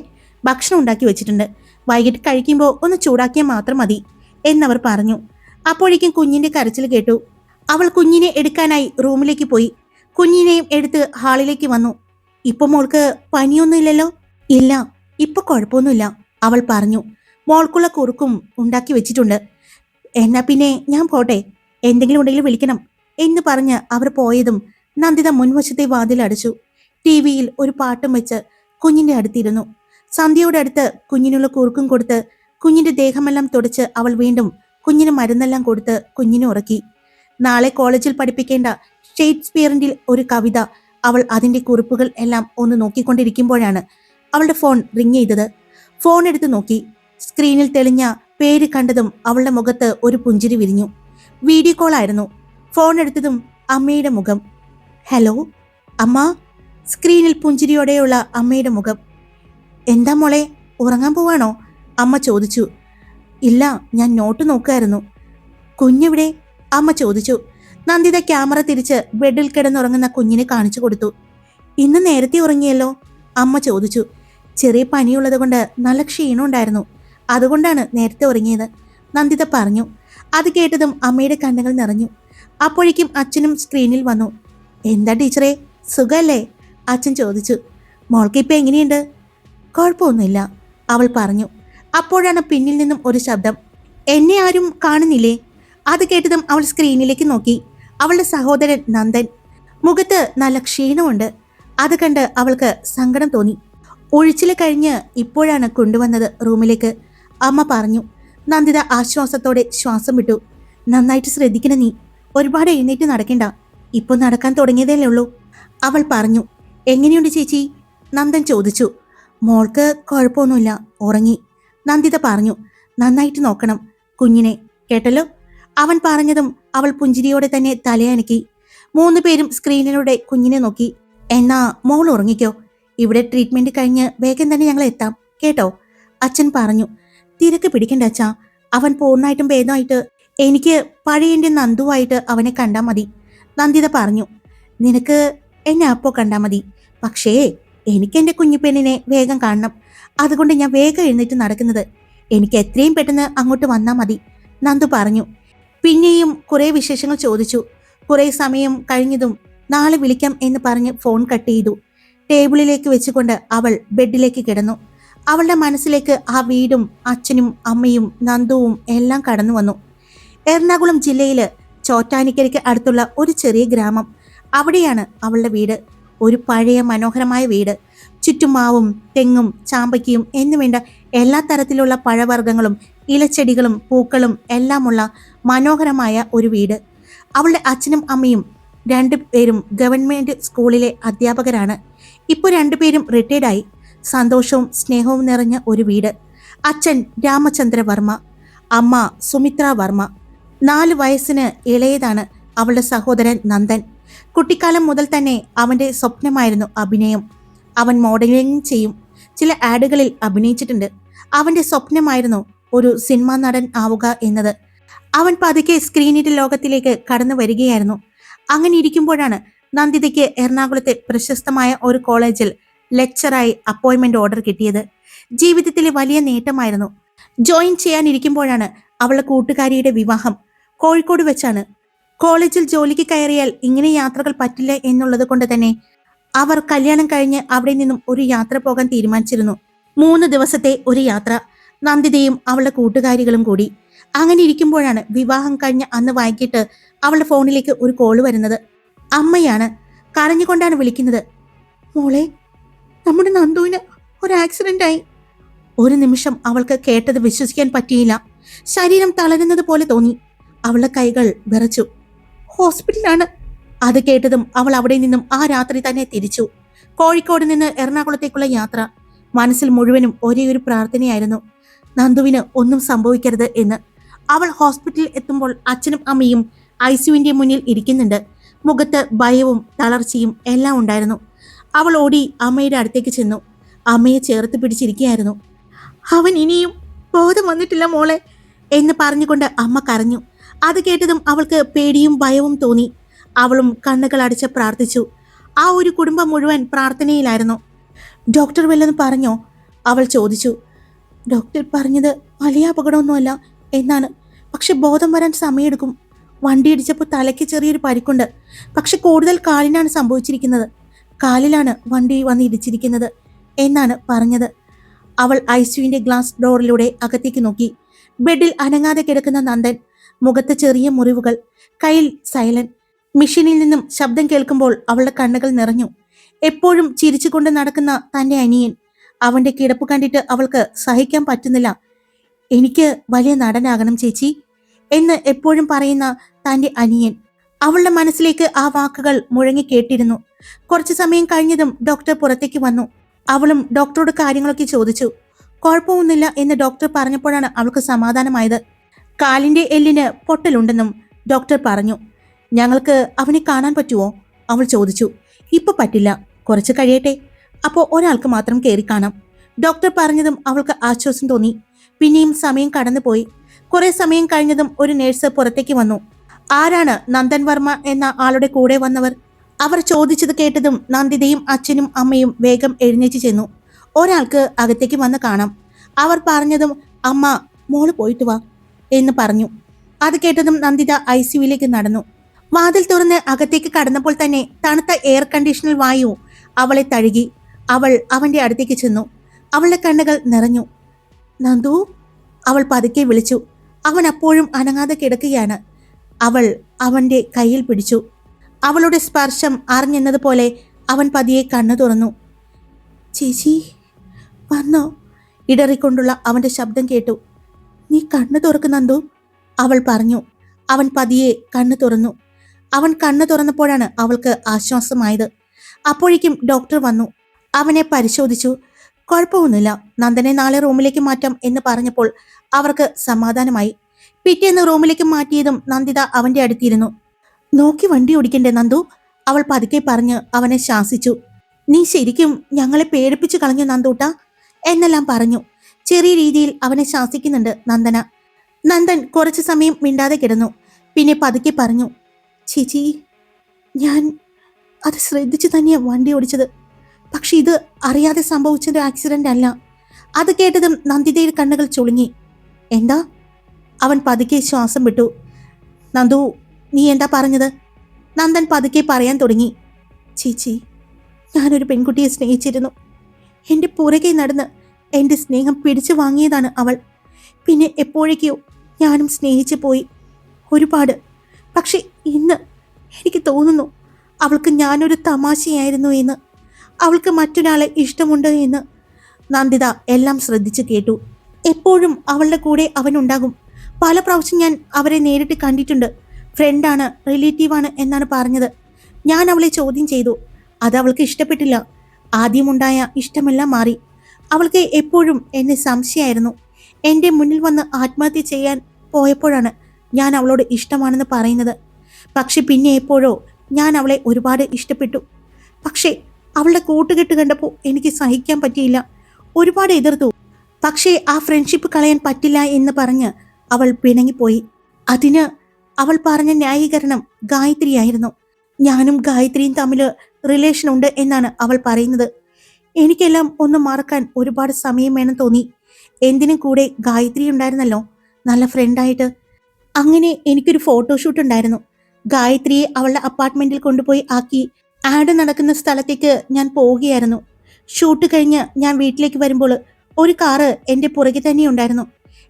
ഭക്ഷണം ഉണ്ടാക്കി വെച്ചിട്ടുണ്ട്. വൈകിട്ട് കഴിക്കുമ്പോൾ ഒന്ന് ചൂടാക്കിയാൽ മാത്രം മതി എന്നവർ പറഞ്ഞു. അപ്പോഴേക്കും കുഞ്ഞിന്റെ കരച്ചിൽ കേട്ടു. അവൾ കുഞ്ഞിനെ എടുക്കാനായി റൂമിലേക്ക് പോയി. കുഞ്ഞിനെയും എടുത്ത് ഹാളിലേക്ക് വന്നു. ഇപ്പൊ മോൾക്ക് പനിയൊന്നുമില്ലല്ലോ? ഇല്ല, ഇപ്പൊ കുഴപ്പമൊന്നുമില്ല, അവൾ പറഞ്ഞു. മോൾക്കുള്ള കുറുക്കും ഉണ്ടാക്കി വെച്ചിട്ടുണ്ട്. എന്നാ പിന്നെ ഞാൻ പോട്ടെ, എന്തെങ്കിലും ഉണ്ടെങ്കിൽ വിളിക്കണം എന്ന് പറഞ്ഞ് അവർ പോയതും നന്ദിത മുൻവശത്തെ വാതിൽ അടച്ചു. ടിവിയിൽ ഒരു പാട്ടും വെച്ച് കുഞ്ഞിന്റെ അടുത്തിരുന്നു. സന്ധ്യയുടെ അടുത്ത് കുഞ്ഞിനുള്ള കുറുക്കും കൊടുത്ത് കുഞ്ഞിന്റെ ദേഹമെല്ലാം തുടച്ച് അവൾ വീണ്ടും കുഞ്ഞിന് മരുന്നെല്ലാം കൊടുത്ത് കുഞ്ഞിനെ ഉറക്കി. നാളെ കോളേജിൽ പഠിപ്പിക്കേണ്ട ഷേക്സ്പിയറിന്റെ ഒരു കവിത അവൾ അതിന്റെ കുറിപ്പുകൾ എല്ലാം ഒന്ന് നോക്കിക്കൊണ്ടിരിക്കുമ്പോഴാണ് അവളുടെ ഫോൺ റിങ് ചെയ്തത്. ഫോൺ എടുത്ത് നോക്കി. സ്ക്രീനിൽ തെളിഞ്ഞ പേര് കണ്ടതും അവളുടെ മുഖത്ത് ഒരു പുഞ്ചിരി വിരിഞ്ഞു. വീഡിയോ കോൾ ആയിരുന്നു. ഫോൺ എടുത്തതും അമ്മയുടെ മുഖം. ഹലോ അമ്മ. സ്ക്രീനിൽ പുഞ്ചിരിയോടെയുള്ള അമ്മയുടെ മുഖം. എന്താ മോളെ, ഉറങ്ങാൻ പോവാണോ? അമ്മ ചോദിച്ചു. ഇല്ല, ഞാൻ നോട്ട് നോക്കായിരുന്നു. കുഞ്ഞെവിടെ? അമ്മ ചോദിച്ചു. നന്ദിത ക്യാമറ തിരിച്ച് ബെഡിൽ കിടന്നുറങ്ങുന്ന കുഞ്ഞിനെ കാണിച്ചു കൊടുത്തു. ഇന്ന് നേരത്തെ ഉറങ്ങിയല്ലോ? അമ്മ ചോദിച്ചു. ചെറിയ പനിയുള്ളത് കൊണ്ട് നല്ല ക്ഷീണം ഉണ്ടായിരുന്നു, അതുകൊണ്ടാണ് നേരത്തെ ഉറങ്ങിയത്, നന്ദിത പറഞ്ഞു. അത് കേട്ടതും അമ്മയുടെ കണ്ണുകൾ നിറഞ്ഞു. അപ്പോഴേക്കും അച്ഛനും സ്ക്രീനിൽ വന്നു. എന്താ ടീച്ചറെ, സുഖല്ലേ? അച്ഛൻ ചോദിച്ചു. മോൾക്ക് ഇപ്പം എങ്ങനെയുണ്ട്? കുഴപ്പമൊന്നുമില്ല, അവൾ പറഞ്ഞു. അപ്പോഴാണ് പിന്നിൽ നിന്നും ഒരു ശബ്ദം. എന്നെ ആരും കാണുന്നില്ലേ? അത് കേട്ടതും അവൾ സ്ക്രീനിലേക്ക് നോക്കി. അവളുടെ സഹോദരൻ നന്ദൻ. മുഖത്ത് നല്ല ക്ഷീണമുണ്ട്. അത് കണ്ട് അവൾക്ക് സങ്കടം തോന്നി. ഒഴിച്ചിൽ കഴിഞ്ഞ് ഇപ്പോഴാണ് കൊണ്ടുവന്നത് റൂമിലേക്ക്, അമ്മ പറഞ്ഞു. നന്ദിത ആശ്വാസത്തോടെ ശ്വാസം വിട്ടു. നന്നായിട്ട് ശ്രദ്ധിക്കണം നീ. ഒരുപാട് എഴുന്നേറ്റ് നടക്കണ്ട. ഇപ്പൊ നടക്കാൻ തുടങ്ങിയതല്ലേ ഉള്ളൂ, അവൾ പറഞ്ഞു. എങ്ങനെയുണ്ട് ചേച്ചി? നന്ദൻ ചോദിച്ചു. മോൾക്ക് കുഴപ്പമൊന്നുമില്ല, ഉറങ്ങി, നന്ദിത പറഞ്ഞു. നന്നായിട്ട് നോക്കണം കുഞ്ഞിനെ, കേട്ടല്ലോ. അവൻ പറഞ്ഞതും അവൾ പുഞ്ചിരിയോടെ തന്നെ തലയനക്കി. 3 പേരും സ്ക്രീനിലൂടെ കുഞ്ഞിനെ നോക്കി. എന്നാ മോൾ ഉറങ്ങിക്കോ, ഇവിടെ ട്രീറ്റ്മെന്റ് കഴിഞ്ഞ് വേഗം തന്നെ ഞങ്ങൾ എത്താം കേട്ടോ, അച്ഛൻ പറഞ്ഞു. തിരക്ക് പിടിക്കണ്ട അച്ഛാ, അവൻ പൂർണ്ണമായിട്ടും ഭേദമായിട്ട് എനിക്ക് പഴയ എൻ്റെ നന്ദുവായിട്ട് അവനെ കണ്ടാൽ മതി, നന്ദിത പറഞ്ഞു. നിനക്ക് എന്നെ അപ്പോ കണ്ടാൽ മതി, പക്ഷേ എനിക്ക് എൻ്റെ കുഞ്ഞിപ്പെണ്ണിനെ വേഗം കാണണം, അതുകൊണ്ട് ഞാൻ വേഗം എഴുന്നേറ്റ് നടക്കുന്നത്. എനിക്ക് എത്രയും പെട്ടെന്ന് അങ്ങോട്ട് വന്നാൽ മതി, നന്ദു പറഞ്ഞു. പിന്നെയും കുറെ വിശേഷങ്ങൾ ചോദിച്ചു. കുറെ സമയം കഴിഞ്ഞതും നാളെ വിളിക്കാം എന്ന് പറഞ്ഞ് ഫോൺ കട്ട് ചെയ്തു. ടേബിളിലേക്ക് വെച്ചുകൊണ്ട് അവൾ ബെഡിലേക്ക് കിടന്നു. അവളുടെ മനസ്സിലേക്ക് ആ വീടും അച്ഛനും അമ്മയും നന്ദുവും എല്ലാം കടന്നു വന്നു. എറണാകുളം ജില്ലയില് ചോറ്റാനിക്കരയ്ക്ക് അടുത്തുള്ള ഒരു ചെറിയ ഗ്രാമം, അവിടെയാണ് അവളുടെ വീട്. ഒരു പഴയ മനോഹരമായ വീട്. ചുറ്റും മാവും തെങ്ങും ചാമ്പയ്ക്കയും എന്നുവേണ്ട എല്ലാ തരത്തിലുള്ള പഴവർഗ്ഗങ്ങളും ഇലച്ചെടികളും പൂക്കളും എല്ലാമുള്ള മനോഹരമായ ഒരു വീട്. അവളുടെ അച്ഛനും അമ്മയും 2 പേരും ഗവൺമെന്റ് സ്കൂളിലെ അധ്യാപകരാണ്. ഇപ്പോൾ 2 പേരും റിട്ടയർഡായി. സന്തോഷവും സ്നേഹവും നിറഞ്ഞ ഒരു വീട്. അച്ഛൻ രാമചന്ദ്ര വർമ്മ, അമ്മ സുമിത്ര വർമ്മ. 4 വയസ്സിന് ഇളയതാണ് അവളുടെ സഹോദരൻ നന്ദൻ. കുട്ടിക്കാലം മുതൽ തന്നെ അവന്റെ സ്വപ്നമായിരുന്നു അഭിനയം. അവൻ മോഡലിംഗ് ചെയ്യും, ചില ആഡുകളിൽ അഭിനയിച്ചിട്ടുണ്ട്. അവന്റെ സ്വപ്നമായിരുന്നു ഒരു സിനിമാ നടൻ ആവുക എന്നത്. അവൻ പതുക്കെ സ്ക്രീനിന്റെ ലോകത്തിലേക്ക് കടന്നു വരികയായിരുന്നു. അങ്ങനെ ഇരിക്കുമ്പോഴാണ് നന്ദിതയ്ക്ക് എറണാകുളത്തെ പ്രശസ്തമായ ഒരു കോളേജിൽ ലെക്ചറായി അപ്പോയിന്റ്മെന്റ് ഓർഡർ കിട്ടിയത്. ജീവിതത്തിലെ വലിയ നേട്ടമായിരുന്നു. ജോയിൻ ചെയ്യാനിരിക്കുമ്പോഴാണ് അവളുടെ കൂട്ടുകാരിയുടെ വിവാഹം. കോഴിക്കോട് വെച്ചാണ്. കോളേജിൽ ജോലിക്ക് കയറിയാൽ ഇങ്ങനെ യാത്രകൾ പറ്റില്ല എന്നുള്ളത് കൊണ്ട് തന്നെ അവർ കല്യാണം കഴിഞ്ഞ് അവിടെ നിന്നും ഒരു യാത്ര പോകാൻ തീരുമാനിച്ചിരുന്നു. 3 ദിവസത്തെ ഒരു യാത്ര, നന്ദിതയും അവളുടെ കൂട്ടുകാരികളും കൂടി. അങ്ങനെ ഇരിക്കുമ്പോഴാണ് വിവാഹം കഴിഞ്ഞ അന്ന് വൈകിട്ട് അവളുടെ ഫോണിലേക്ക് ഒരു കോള് വരുന്നത്. അമ്മയാണ്. കരഞ്ഞുകൊണ്ടാണ് വിളിക്കുന്നത്. മോളെ, നമ്മുടെ നന്ദുവിന് ഒരു ആക്സിഡന്റ് ആയി. ഒരു നിമിഷം അവൾക്ക് കേട്ടത് വിശ്വസിക്കാൻ പറ്റിയില്ല. ശരീരം തളരുന്നത് പോലെ തോന്നി. അവളുടെ കൈകൾ വിറച്ചു. ഹോസ്പിറ്റലാണ്. അത് കേട്ടതും അവൾ അവിടെ നിന്നും ആ രാത്രി തന്നെ തിരിച്ചു. കോഴിക്കോട് നിന്ന് എറണാകുളത്തേക്കുള്ള യാത്ര. മനസ്സിൽ മുഴുവനും ഒരേ ഒരു പ്രാർത്ഥനയായിരുന്നു, നന്ദുവിന് ഒന്നും സംഭവിക്കരുത് എന്ന്. അവൾ ഹോസ്പിറ്റലിൽ എത്തുമ്പോൾ അച്ഛനും അമ്മയും ICUവിന്റെ മുന്നിൽ ഇരിക്കുന്നുണ്ട്. മുഖത്ത് ഭയവും തളർച്ചയും എല്ലാം ഉണ്ടായിരുന്നു. അവൾ ഓടി അമ്മയുടെ അടുത്തേക്ക് ചെന്നു. അമ്മയെ ചേർത്ത് പിടിച്ചിരിക്കുകയായിരുന്നു. അവൻ ഇനിയും ബോധം വന്നിട്ടില്ല മോളെ എന്ന് പറഞ്ഞുകൊണ്ട് അമ്മ കരഞ്ഞു. അത് കേട്ടതും അവൾക്ക് പേടിയും ഭയവും തോന്നി. അവളും കണ്ണുകൾ അടച്ച് പ്രാർത്ഥിച്ചു. ആ ഒരു കുടുംബം മുഴുവൻ പ്രാർത്ഥനയിലായിരുന്നു. ഡോക്ടർ വല്ലതും പറഞ്ഞോ? അവൾ ചോദിച്ചു. ഡോക്ടർ പറഞ്ഞത് വലിയ അപകടമൊന്നുമല്ല എന്നാണ്, പക്ഷെ ബോധം വരാൻ സമയമെടുക്കും. വണ്ടി ഇടിച്ചപ്പോൾ തലയ്ക്ക് ചെറിയൊരു പരിക്കുണ്ട്, പക്ഷെ കൂടുതൽ കാലിനാണ് സംഭവിച്ചിരിക്കുന്നത്. കാലിലാണ് വണ്ടി വന്ന് ഇടിച്ചിരിക്കുന്നത് എന്നാണ് പറഞ്ഞത്. അവൾ ICUവിന്റെ ഗ്ലാസ് ഡോറിലൂടെ അകത്തേക്ക് നോക്കി. ബെഡിൽ അനങ്ങാതെ കിടക്കുന്ന നന്ദൻ. മുഖത്ത് ചെറിയ മുറിവുകൾ, കയ്യിൽ സൈലന്റ്. മെഷീനിൽ നിന്നും ശബ്ദം കേൾക്കുമ്പോൾ അവളുടെ കണ്ണുകൾ നിറഞ്ഞു. എപ്പോഴും ചിരിച്ചുകൊണ്ട് നടക്കുന്ന തന്റെ അനിയൻ. അവന്റെ കിടപ്പ് കണ്ടിട്ട് അവൾക്ക് സഹിക്കാൻ പറ്റുന്നില്ല. എനിക്ക് വലിയ നടനാകണം ചേച്ചി എന്ന് എപ്പോഴും പറയുന്ന തന്റെ അനിയൻ. അവളുടെ മനസ്സിലേക്ക് ആ വാക്കുകൾ മുഴങ്ങി കേട്ടിരുന്നു. കുറച്ചു സമയം കഴിഞ്ഞതും ഡോക്ടർ പുറത്തേക്ക് വന്നു. അവളും ഡോക്ടറോട് കാര്യങ്ങളൊക്കെ ചോദിച്ചു. കുഴപ്പമൊന്നുമില്ല എന്ന് ഡോക്ടർ പറഞ്ഞപ്പോഴാണ് അവൾക്ക് സമാധാനമായത്. കാലിന്റെ എല്ലിന് പൊട്ടലുണ്ടെന്നും ഡോക്ടർ പറഞ്ഞു. ഞങ്ങൾക്ക് അവനെ കാണാൻ പറ്റുമോ? അവൾ ചോദിച്ചു. ഇപ്പൊ പറ്റില്ല, കുറച്ച് കഴിയട്ടെ, അപ്പോൾ ഒരാൾക്ക് മാത്രം കയറി കാണാം. ഡോക്ടർ പറഞ്ഞതും അവൾക്ക് ആശ്വാസം തോന്നി. പിന്നെയും സമയം കടന്നുപോയി. കുറെ സമയം കഴിഞ്ഞതും ഒരു നേഴ്സ് പുറത്തേക്ക് വന്നു. ആരാണ് നന്ദൻ വർമ്മ എന്ന ആളുടെ കൂടെ വന്നവർ? അവർ ചോദിച്ചത് കേട്ടതും നന്ദിതയും അച്ഛനും അമ്മയും വേഗം എഴുന്നേറ്റ് ചെന്നു. ഒരാൾക്ക് അകത്തേക്ക് വന്ന് കാണാം. അവർ പറഞ്ഞതും അമ്മ മോള് പോയിട്ട് വാ എന്ന് പറഞ്ഞു. അത് കേട്ടതും നന്ദിത ICUവിലേക്ക് നടന്നു. വാതിൽ തുറന്ന് അകത്തേക്ക് കടന്നപ്പോൾ തന്നെ തണുത്ത എയർ കണ്ടീഷണൽ വായു അവളെ തഴുകി. അവൾ അവന്റെ അടുത്തേക്ക് ചെന്നു. അവളുടെ കണ്ണുകൾ നിറഞ്ഞു. നന്ദു, അവൾ പതുക്കെ വിളിച്ചു. അവൻ അപ്പോഴും അനങ്ങാതെ കിടക്കുകയാണ്. അവൾ അവന്റെ കയ്യിൽ പിടിച്ചു. അവളുടെ സ്പർശം അറിഞ്ഞെന്നതുപോലെ അവൻ പതിയെ കണ്ണു തുറന്നു. ചേച്ചി വന്നോ? ഇടറിക്കൊണ്ടുള്ള അവന്റെ ശബ്ദം കേട്ടു. നീ കണ്ണു തുറക്ക് നന്ദു, അവൾ പറഞ്ഞു. അവൻ പതിയെ കണ്ണു തുറന്നു. അവൻ കണ്ണു തുറന്നപ്പോഴാണ് അവൾക്ക് ആശ്വാസമായത്. അപ്പോഴേക്കും ഡോക്ടർ വന്നു. അവനെ പരിശോധിച്ചു. കുഴപ്പമൊന്നുമില്ല, നന്ദനെ നാളെ റൂമിലേക്ക് മാറ്റാം എന്ന് പറഞ്ഞപ്പോൾ അവർക്ക് സമാധാനമായി. പിറ്റേന്ന് റൂമിലേക്ക് മാറ്റിയതും നന്ദിത അവന്റെ അടുത്തിരുന്നു. നോക്കി വണ്ടി ഓടിക്കണ്ടേ നന്ദു, അവൾ പതുക്കെ പറഞ്ഞ് അവനെ ശാസിച്ചു. നീ ശരിക്കും ഞങ്ങളെ പേടിപ്പിച്ചു കളഞ്ഞു നന്ദൂട്ട എന്നെല്ലാം പറഞ്ഞു. ചെറിയ രീതിയിൽ അവനെ ശാസിക്കുന്നുണ്ട് നന്ദന. നന്ദൻ കുറച്ചു സമയം മിണ്ടാതെ കിടന്നു. പിന്നെ പതുക്കെ പറഞ്ഞു, ചേച്ചി, ഞാൻ അത് ശ്രദ്ധിച്ചു തന്നെയാ വണ്ടി ഓടിച്ചത്. പക്ഷെ ഇത് അറിയാതെ സംഭവിച്ചൊരു ആക്സിഡന്റ് അല്ല. അത് കേട്ടതും നന്ദിതയുടെ കണ്ണുകൾ ചുളുങ്ങി. എന്താ? അവൻ പതുക്കെ ശ്വാസം വിട്ടു. നന്ദു, നീ എന്താ പറഞ്ഞത്? നന്ദൻ പതുക്കെ പറയാൻ തുടങ്ങി. ചേച്ചി, ഞാനൊരു പെൺകുട്ടിയെ സ്നേഹിച്ചിരുന്നു. എൻ്റെ പുറകെ നടന്ന് എൻ്റെ സ്നേഹം പിടിച്ചു വാങ്ങിയതാണ് അവൾ. പിന്നെ എപ്പോഴേക്കോ ഞാനും സ്നേഹിച്ചു പോയി, ഒരുപാട്. പക്ഷെ ഇന്ന് എനിക്ക് തോന്നുന്നു അവൾക്ക് ഞാനൊരു തമാശയായിരുന്നു എന്ന്, അവൾക്ക് മറ്റൊരാളെ ഇഷ്ടമുണ്ട് എന്ന്. നന്ദിത എല്ലാം ശ്രദ്ധിച്ചു കേട്ടു. എപ്പോഴും അവളുടെ കൂടെ അവനുണ്ടാകും. പല പ്രാവശ്യം ഞാൻ അവരെ നേരിട്ട് കണ്ടിട്ടുണ്ട്. ഫ്രണ്ടാണ്, റിലേറ്റീവാണ് എന്നാണ് പറഞ്ഞത്. ഞാൻ അവളെ ചോദ്യം ചെയ്തു. അത് അവൾക്ക് ഇഷ്ടപ്പെട്ടില്ല. ആദ്യമുണ്ടായ ഇഷ്ടമെല്ലാം മാറി. അവൾക്ക് എപ്പോഴും എന്നെ സംശയമായിരുന്നു. എൻ്റെ മുന്നിൽ വന്ന് ആത്മഹത്യ ചെയ്യാൻ പോയപ്പോഴാണ് ഞാൻ അവളോട് ഇഷ്ടമാണെന്ന് പറയുന്നത്. പക്ഷെ പിന്നെ എപ്പോഴോ ഞാൻ അവളെ ഒരുപാട് ഇഷ്ടപ്പെട്ടു. പക്ഷേ അവളുടെ കൂട്ടുകെട്ട് കണ്ടപ്പോൾ എനിക്ക് സഹിക്കാൻ പറ്റിയില്ല. ഒരുപാട് എതിർത്തു. പക്ഷേ ആ ഫ്രണ്ട്ഷിപ്പ് കളയാൻ പറ്റില്ല എന്ന് പറഞ്ഞ് അവൾ പിണങ്ങിപ്പോയി. അതിന് അവൾ പറഞ്ഞ ന്യായീകരണം ഗായത്രിയായിരുന്നു. ഞാനും ഗായത്രിയും തമ്മിൽ റിലേഷൻ ഉണ്ട് എന്നാണ് അവൾ പറയുന്നത്. എനിക്കെല്ലാം ഒന്ന് മറക്കാൻ ഒരുപാട് സമയം വേണം തോന്നി. എന്തിനും കൂടെ ഗായത്രി ഉണ്ടായിരുന്നല്ലോ, നല്ല ഫ്രണ്ടായിട്ട്. അങ്ങനെ എനിക്കൊരു ഫോട്ടോഷൂട്ട് ഉണ്ടായിരുന്നു. ഗായത്രിയെ അവളുടെ അപ്പാർട്ട്മെന്റിൽ കൊണ്ടുപോയി ആക്കി ആഡ് നടക്കുന്ന സ്ഥലത്തേക്ക് ഞാൻ പോവുകയായിരുന്നു. ഷൂട്ട് കഴിഞ്ഞ് ഞാൻ വീട്ടിലേക്ക് വരുമ്പോൾ ഒരു കാറ് എൻ്റെ പുറകെ തന്നെ ഉണ്ടായിരുന്നു.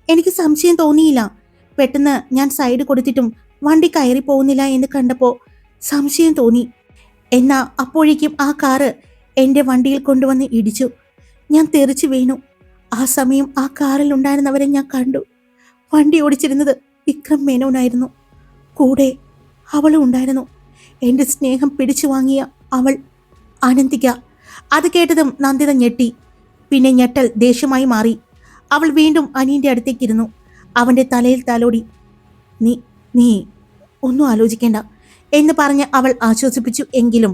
എനിക്ക് സംശയം തോന്നിയില്ല. പെട്ടെന്ന് ഞാൻ സൈഡ് കൊടുത്തിട്ടും വണ്ടി കയറി പോകുന്നില്ല എന്ന് കണ്ടപ്പോൾ സംശയം തോന്നി. എന്നാ അപ്പോഴേക്കും ആ കാറ് എൻ്റെ വണ്ടിയിൽ കൊണ്ടുവന്ന് ഇടിച്ചു. ഞാൻ തെറിച്ചു വീണു. ആ സമയം ആ കാറിൽ ഉണ്ടായിരുന്നവരെ ഞാൻ കണ്ടു. വണ്ടി ഓടിച്ചിരുന്നത് വിക്രം മേനോനായിരുന്നു. കൂടെ അവളും ഉണ്ടായിരുന്നു, എൻ്റെ സ്നേഹം പിടിച്ചു വാങ്ങിയ അവൾ, അനന്തിക. അത് കേട്ടതും നന്ദിത ഞെട്ടി. പിന്നെ ഞെട്ടൽ ദേഷ്യമായി മാറി. അവൾ വീണ്ടും അനിയൻ്റെ അടുത്തേക്കിരുന്നു. അവൻ്റെ തലയിൽ തലോടി. നീ നീ ഒന്നും ആലോചിക്കേണ്ട എന്ന് പറഞ്ഞ് അവൾ ആശ്വസിപ്പിച്ചു. എങ്കിലും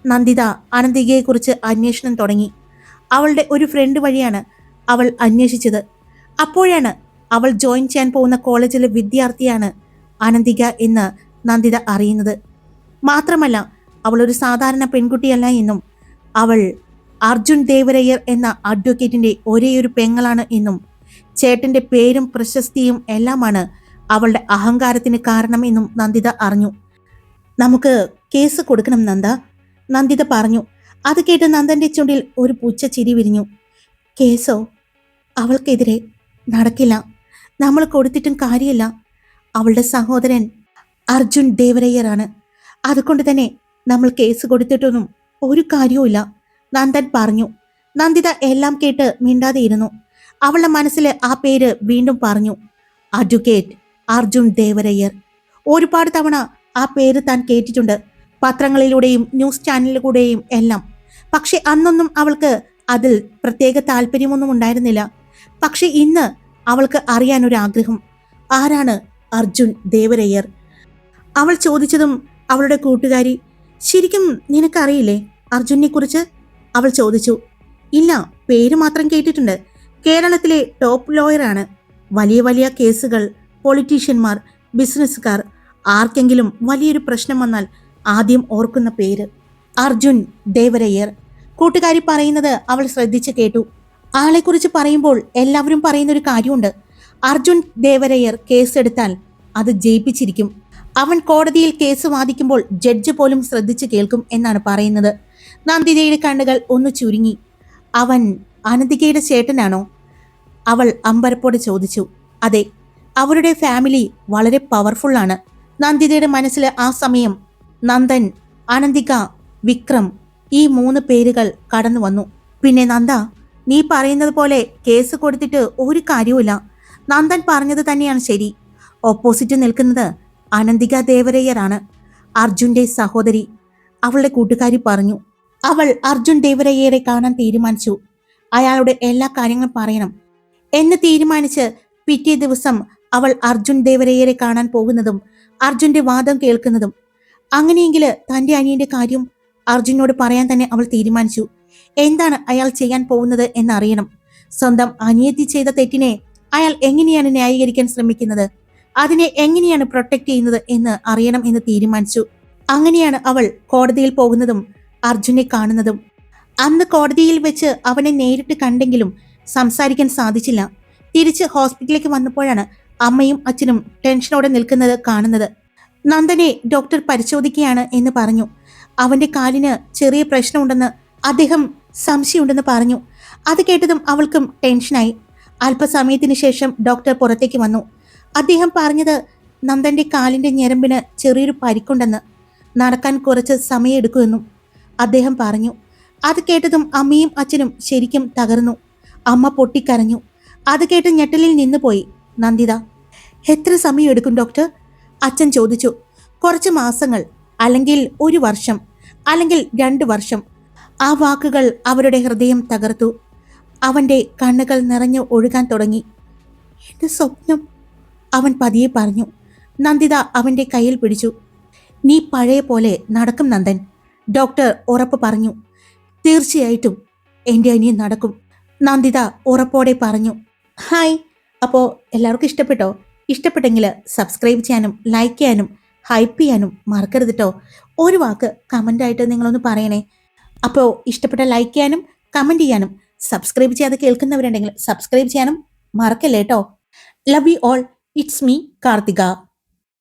നന്ദിത അനന്തികയെക്കുറിച്ച് അന്വേഷണം തുടങ്ങി. അവളുടെ ഒരു ഫ്രണ്ട് വഴിയാണ് അവൾ അന്വേഷിച്ചത്. അപ്പോഴാണ് അവൾ ജോയിൻ ചെയ്യാൻ പോകുന്ന കോളേജിലെ വിദ്യാർത്ഥിയാണ് അനന്തിക എന്ന് നന്ദിത അറിയുന്നത്. മാത്രമല്ല അവൾ ഒരു സാധാരണ പെൺകുട്ടിയല്ല എന്നും, അവൾ അർജുൻ ദേവരയ്യർ എന്ന അഡ്വക്കേറ്റിന്റെ ഒരേയൊരു പെങ്ങളാണ് എന്നും, ചേട്ടന്റെ പേരും പ്രശസ്തിയും എല്ലാമാണ് അവളുടെ അഹങ്കാരത്തിന് കാരണമെന്നും നന്ദിത അറിഞ്ഞു. നമുക്ക് കേസ് കൊടുക്കണം നന്ദ, നന്ദിത പറഞ്ഞു. അത് കേട്ട് നന്ദന്റെ ചുണ്ടിൽ ഒരു പുച്ഛ ചിരി വിരിഞ്ഞു. കേസോ? അവൾക്കെതിരെ നടക്കില്ല. നമ്മൾ കൊടുത്തിട്ടും കാര്യമില്ല. അവളുടെ സഹോദരൻ അർജുൻ ദേവരയ്യറാണ്. അതുകൊണ്ട് തന്നെ നമ്മൾ കേസ് കൊടുത്തിട്ടൊന്നും ഒരു കാര്യവുമില്ല, നന്ദൻ പറഞ്ഞു. നന്ദിത എല്ലാം കേട്ട് മിണ്ടാതെയിരുന്നു. അവളുടെ മനസ്സിൽ ആ പേര് വീണ്ടും പറഞ്ഞു. അഡ്വക്കേറ്റ് അർജുൻ ദേവരയ്യർ. ഒരുപാട് തവണ ആ പേര് താൻ കേട്ടിട്ടുണ്ട്, പത്രങ്ങളിലൂടെയും ന്യൂസ് ചാനലിലൂടെയും എല്ലാം. പക്ഷെ അന്നൊന്നും അവൾക്ക് അതിൽ പ്രത്യേക താല്പര്യമൊന്നും ഉണ്ടായിരുന്നില്ല. പക്ഷെ ഇന്ന് അവൾക്ക് അറിയാനൊരാഗ്രഹം. ആരാണ് അർജുൻ ദേവരയ്യർ? അവൾ ചോദിച്ചതും അവളുടെ കൂട്ടുകാരി, ശരിക്കും നിനക്കറിയില്ലേ അർജുനെ കുറിച്ച്? അവൾ ചോദിച്ചു. ഇല്ല, പേര് മാത്രം കേട്ടിട്ടുണ്ട്. കേരളത്തിലെ ടോപ്പ് ലോയറാണ്. വലിയ വലിയ കേസുകൾ, പൊളിറ്റീഷ്യന്മാർ, ബിസിനസ്സുകാർ, ആർക്കെങ്കിലും വലിയൊരു പ്രശ്നം വന്നാൽ ആദ്യം ഓർക്കുന്ന പേര് അർജുൻ ദേവരയ്യർ. കൂട്ടുകാരി പറയുന്നത് അവൾ ശ്രദ്ധിച്ച് കേട്ടു. ആളെക്കുറിച്ച് പറയുമ്പോൾ എല്ലാവരും പറയുന്നൊരു കാര്യമുണ്ട്. അർജുൻ ദേവരയ്യർ കേസെടുത്താൽ അത് ജയിപ്പിച്ചിരിക്കും. അവൻ കോടതിയിൽ കേസ് വാദിക്കുമ്പോൾ ജഡ്ജ് പോലും ശ്രദ്ധിച്ച് കേൾക്കും എന്നാണ് പറയുന്നത്. നന്ദിതയുടെ കണ്ണുകൾ ഒന്ന് ചുരുങ്ങി. അവൻ അനന്തികയുടെ ചേട്ടനാണോ? അവൾ അമ്പരപ്പോടെ ചോദിച്ചു. അതെ, അവരുടെ ഫാമിലി വളരെ പവർഫുള്ളാണ്. നന്ദിതയുടെ മനസ്സിൽ ആ സമയം നന്ദൻ, അനന്തിക, വിക്രം, ഈ 3 പേരുകൾ കടന്നു വന്നു. പിന്നെ നന്ദ, നീ പറയുന്നത് പോലെ കേസ് കൊടുത്തിട്ട് ഒരു കാര്യവുമില്ല. നന്ദൻ പറഞ്ഞത് തന്നെയാണ് ശരി. ഓപ്പോസിറ്റ് നിൽക്കുന്നത് അനന്തിക ദേവരയ്യറാണ്, അർജുന്റെ സഹോദരി. അവളുടെ കൂട്ടുകാരി പറഞ്ഞു. അവൾ അർജുൻ ദേവരയ്യരെ കാണാൻ തീരുമാനിച്ചു. അയാളുടെ എല്ലാ കാര്യങ്ങളും പറയണം എന്ന് തീരുമാനിച്ച് പിറ്റേ ദിവസം അവൾ അർജുൻ ദേവരയ്യരെ കാണാൻ പോകുന്നതും അർജുന്റെ വാദം കേൾക്കുന്നതും. അങ്ങനെയെങ്കിൽ തന്റെ അനിയന്റെ കാര്യം അർജുനോട് പറയാൻ തന്നെ അവൾ തീരുമാനിച്ചു. എന്താണ് അയാൾ ചെയ്യാൻ പോകുന്നത് എന്നറിയണം. സ്വന്തം അനിയത്തി ചെയ്ത തെറ്റിനെ അയാൾ എങ്ങനെയാണ് ന്യായീകരിക്കാൻ ശ്രമിക്കുന്നത്, അതിനെ എങ്ങനെയാണ് പ്രൊട്ടക്ട് ചെയ്യുന്നത് എന്ന് അറിയണം എന്ന് തീരുമാനിച്ചു. അങ്ങനെയാണ് അവൾ കോടതിയിൽ പോകുന്നതും അർജുനെ കാണുന്നതും. അന്ന് കോടതിയിൽ വെച്ച് അവനെ നേരിട്ട് കണ്ടെങ്കിലും സംസാരിക്കാൻ സാധിച്ചില്ല. തിരിച്ച് ഹോസ്പിറ്റലിലേക്ക് വന്നപ്പോഴാണ് അമ്മയും അച്ഛനും ടെൻഷനോടെ നിൽക്കുന്നത് കാണുന്നത്. നന്ദനെ ഡോക്ടർ പരിശോധിക്കുകയാണ് എന്ന് പറഞ്ഞു. അവന്റെ കാലിന് ചെറിയ പ്രശ്നമുണ്ടെന്ന് അദ്ദേഹം സംശയമുണ്ടെന്ന് പറഞ്ഞു. അത് കേട്ടതും അവൾക്കും ടെൻഷനായി. അല്പസമയത്തിന് ശേഷം ഡോക്ടർ പുറത്തേക്ക് വന്നു. അദ്ദേഹം പറഞ്ഞത് നന്ദന്റെ കാലിന്റെ ഞരമ്പിന് ചെറിയൊരു പരിക്കുണ്ടെന്ന്, നടക്കാൻ കുറച്ച് സമയമെടുക്കുമെന്നും അദ്ദേഹം പറഞ്ഞു. അത് കേട്ടതും അമ്മയും അച്ഛനും ശരിക്കും തകർന്നു. അമ്മ പൊട്ടിക്കരഞ്ഞു. അത് കേട്ട് ഞെട്ടലിൽ നിന്നുപോയി നന്ദിത. എത്ര സമയം എടുക്കും ഡോക്ടർ? അച്ഛൻ ചോദിച്ചു. കുറച്ച് മാസങ്ങൾ, അല്ലെങ്കിൽ 1 വർഷം, അല്ലെങ്കിൽ 2 വർഷം. ആ വാക്കുകൾ അവരുടെ ഹൃദയം തകർത്തു. അവന്റെ കണ്ണുകൾ നിറഞ്ഞു ഒഴുകാൻ തുടങ്ങി. എന്റെ സ്വപ്നം, അവൻ പതിയെ പറഞ്ഞു. നന്ദിത അവന്റെ കയ്യിൽ പിടിച്ചു. നീ പഴയ പോലെ നടക്കും നന്ദൻ, ഡോക്ടർ ഉറപ്പ് പറഞ്ഞു. തീർച്ചയായിട്ടും എൻ്റെ അനിയൻ നടക്കും, നന്ദിത ഉറപ്പോടെ പറഞ്ഞു. ഹായ്, അപ്പോൾ എല്ലാവർക്കും ഇഷ്ടപ്പെട്ടോ? ഇഷ്ടപ്പെട്ടെങ്കിൽ സബ്സ്ക്രൈബ് ചെയ്യാനും ലൈക്ക് ചെയ്യാനും ഹൈപ്പ് ചെയ്യാനും മറക്കരുത് കേട്ടോ. ഒരു വാക്ക് കമൻ്റായിട്ട് നിങ്ങളൊന്ന് പറയണേ. അപ്പോൾ ഇഷ്ടപ്പെട്ട ലൈക്ക് ചെയ്യാനും കമൻറ്റ് ചെയ്യാനും സബ്സ്ക്രൈബ് ചെയ്യാതെ കേൾക്കുന്നവരുണ്ടെങ്കിൽ സബ്സ്ക്രൈബ് ചെയ്യാനും മറക്കല്ലേ കേട്ടോ. Love you all. It's me Karthika.